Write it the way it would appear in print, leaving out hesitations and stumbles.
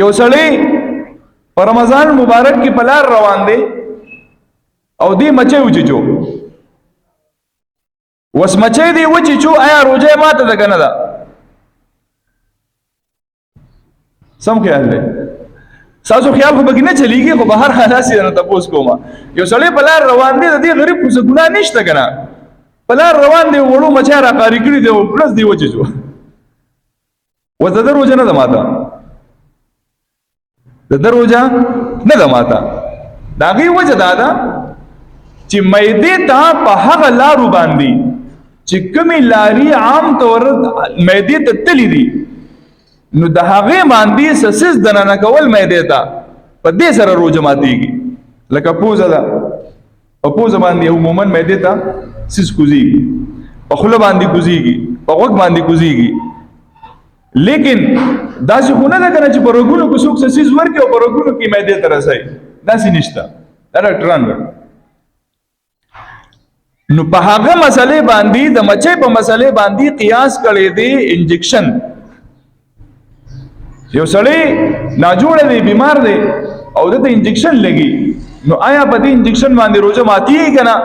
یو سړی په رمضان مبارک کې په لار روان دی او دی مچۍ وچیچو وس مچۍ دی وچیچو آیا روزه ماته ده که نه ده؟ سم خیال دی ستاسو خیال خو پکې نه چلیږي خو بهر حال هسې درنه تپوس کوم یو سړی په لار روان دی د دې غریب خو څه ګناه نشته که نه په لار روان دی وړو مچۍ راقاري کړي دی او پلس دی وچیچو وس د ده روزه نه ده ماته د ده روزه نه ده ماته د هغې وجه دا ده چې معدې ته په هغه لارو باندې چې کومې لارې عام طور معدې ته تللی دي نو د هغې باندې سسیز دننه کول معدې ته په دې سره روزه ماتېږي لکه پوزه ده په پوزه باندې عموما معدې ته سیز کوزېږي په خوله باندې کوزېږي په غوږ باندې کوزېږي لیکن داسې خو نه ده که نه چې په رګونو کې څوک سسیز ورکړي او په رګونو کې معدې ته رسوي داسې نشته دا ډاکټران ورکړي نو په هغه مسلې باندې د مچۍ په مسلې باندې قیاس کړی دی انجکشن یو سړی ناجوړه دی بیمار دی او دته انجکشن لګي نو آیا په دې انجکشن باندې روزه ماتېږي که نه